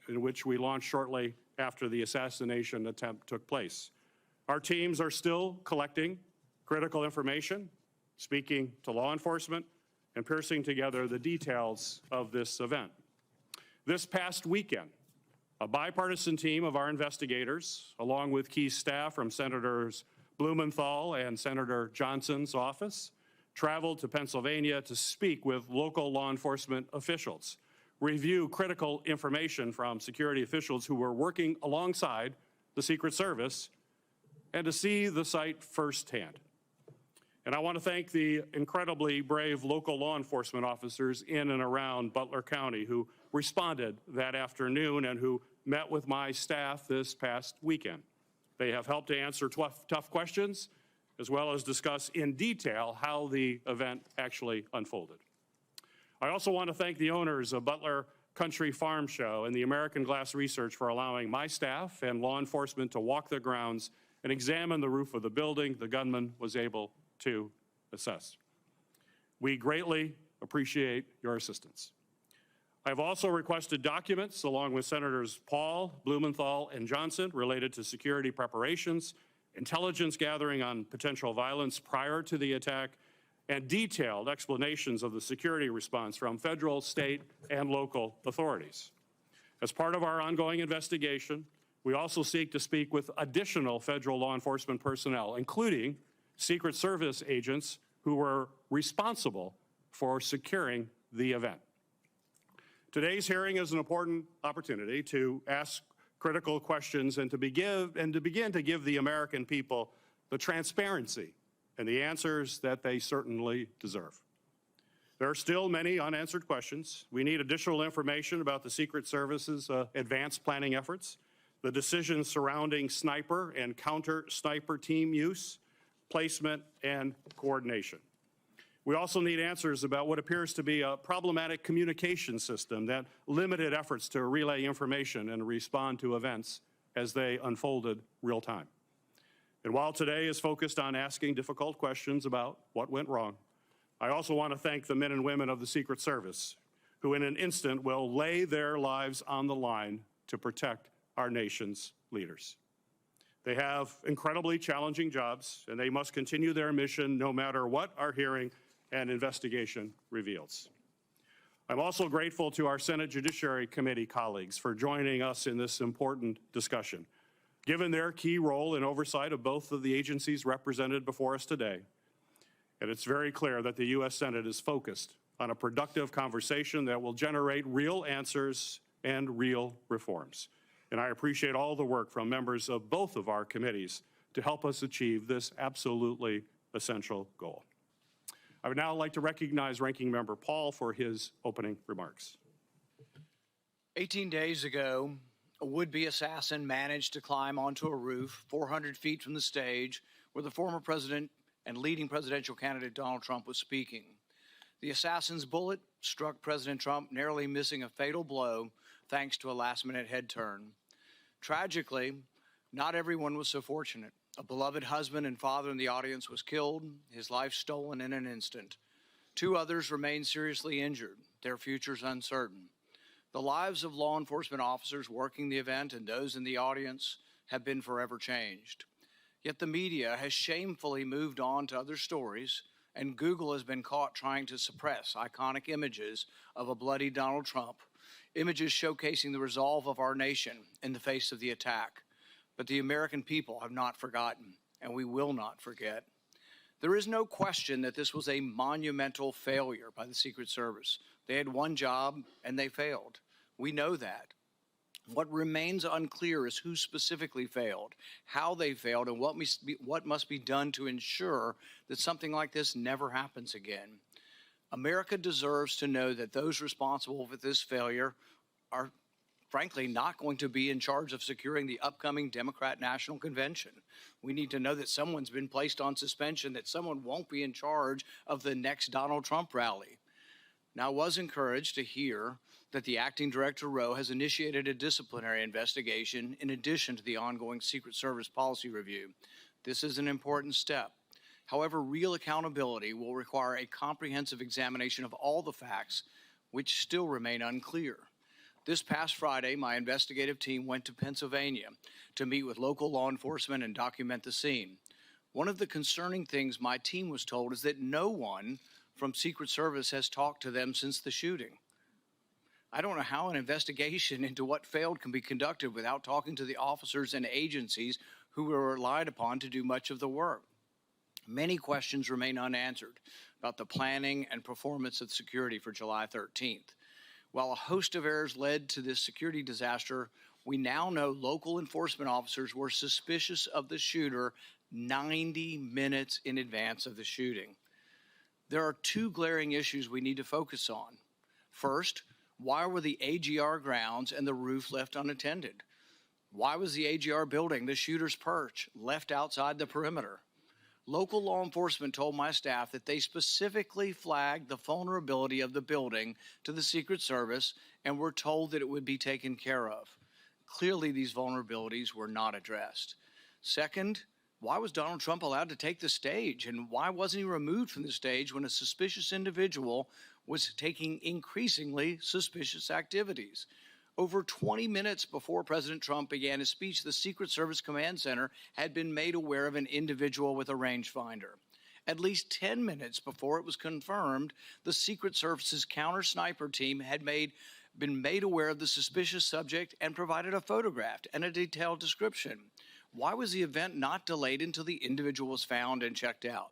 in which we launched shortly after the assassination attempt took place. Our teams are still collecting critical information, speaking to law enforcement, and piecing together the details of this event. This past weekend, a bipartisan team of our investigators, along with key staff from Senators Blumenthal and Senator Johnson's office, traveled to Pennsylvania to speak with local law enforcement officials, review critical information from security officials who were working alongside the Secret Service, and to see the site firsthand. And I want to thank the incredibly brave local law enforcement officers in and around Butler County who responded that afternoon and who met with my staff this past weekend. They have helped to answer tough questions, as well as discuss in detail how the event actually unfolded. I also want to thank the owners of Butler Country Farm Show and the American Glass Research for allowing my staff and law enforcement to walk the grounds and examine the roof of the building the gunman was able to assess. We greatly appreciate your assistance. I've also requested documents along with Senators Paul, Blumenthal, and Johnson related to security preparations, intelligence gathering on potential violence prior to the attack, and detailed explanations of the security response from federal, state, and local authorities. As part of our ongoing investigation, we also seek to speak with additional federal law enforcement personnel, including Secret Service agents who were responsible for securing the event. Today's hearing is an important opportunity to ask critical questions and to begin to give the American people the transparency and the answers that they certainly deserve. There are still many unanswered questions. We need additional information about the Secret Service's advanced planning efforts, the decisions surrounding sniper and counter-sniper team use, placement, and coordination. We also need answers about what appears to be a problematic communication system that limited efforts to relay information and respond to events as they unfolded real time. And while today is focused on asking difficult questions about what went wrong, I also want to thank the men and women of the Secret Service who in an instant will lay their lives on the line to protect our nation's leaders. They have incredibly challenging jobs, and they must continue their mission no matter what our hearing and investigation reveals. I'm also grateful to our Senate Judiciary Committee colleagues for joining us in this important discussion. Given their key role in oversight of both of the agencies represented before us today, and it's very clear that the U.S. Senate is focused on a productive conversation that will generate real answers and real reforms. And I appreciate all the work from members of both of our committees to help us achieve this absolutely essential goal. I would now like to recognize Ranking Member Paul for his opening remarks. 18 days ago, a would-be assassin managed to climb onto a roof 400 feet from the stage where the former president and leading presidential candidate Donald Trump was speaking. The assassin's bullet struck President Trump, narrowly missing a fatal blow thanks to a last-minute head turn. Tragically, not everyone was so fortunate. A beloved husband and father in the audience was killed, his life stolen in an instant. 2 others remain seriously injured, their futures uncertain. The lives of law enforcement officers working the event and those in the audience have been forever changed. Yet the media has shamefully moved on to other stories, and Google has been caught trying to suppress iconic images of a bloody Donald Trump, images showcasing the resolve of our nation in the face of the attack. But the American people have not forgotten, and we will not forget. There is no question that this was a monumental failure by the Secret Service. They had one job, and they failed. We know that. What remains unclear is who specifically failed, how they failed, and what must be done to ensure that something like this never happens again. America deserves to know that those responsible for this failure are frankly not going to be in charge of securing the upcoming Democrat National Convention. We need to know that someone's been placed on suspension, that someone won't be in charge of the next Donald Trump rally. Now, I was encouraged to hear that the acting director, Rowe, has initiated a disciplinary investigation in addition to the ongoing Secret Service policy review. This is an important step. However, real accountability will require a comprehensive examination of all the facts, which still remain unclear. This past Friday, my investigative team went to Pennsylvania to meet with local law enforcement and document the scene. One of the concerning things my team was told is that no one from Secret Service has talked to them since the shooting. I don't know how an investigation into what failed can be conducted without talking to the officers and agencies who were relied upon to do much of the work. Many questions remain unanswered about the planning and performance of security for July 13th. While a host of errors led to this security disaster, we now know local enforcement officers were suspicious of the shooter 90 minutes in advance of the shooting. There are two glaring issues we need to focus on. First, why were the AGR grounds and the roof left unattended? Why was the AGR building, the shooter's perch, left outside the perimeter? Local law enforcement told my staff that they specifically flagged the vulnerability of the building to the Secret Service and were told that it would be taken care of. Clearly, these vulnerabilities were not addressed. Second, why was Donald Trump allowed to take the stage, and why wasn't he removed from the stage when a suspicious individual was taking increasingly suspicious activities? Over 20 minutes before President Trump began his speech, the Secret Service Command Center had been made aware of an individual with a rangefinder. At least 10 minutes before it was confirmed, the Secret Service's counter-sniper team had been made aware of the suspicious subject and provided a photograph and a detailed description. Why was the event not delayed until the individual was found and checked out?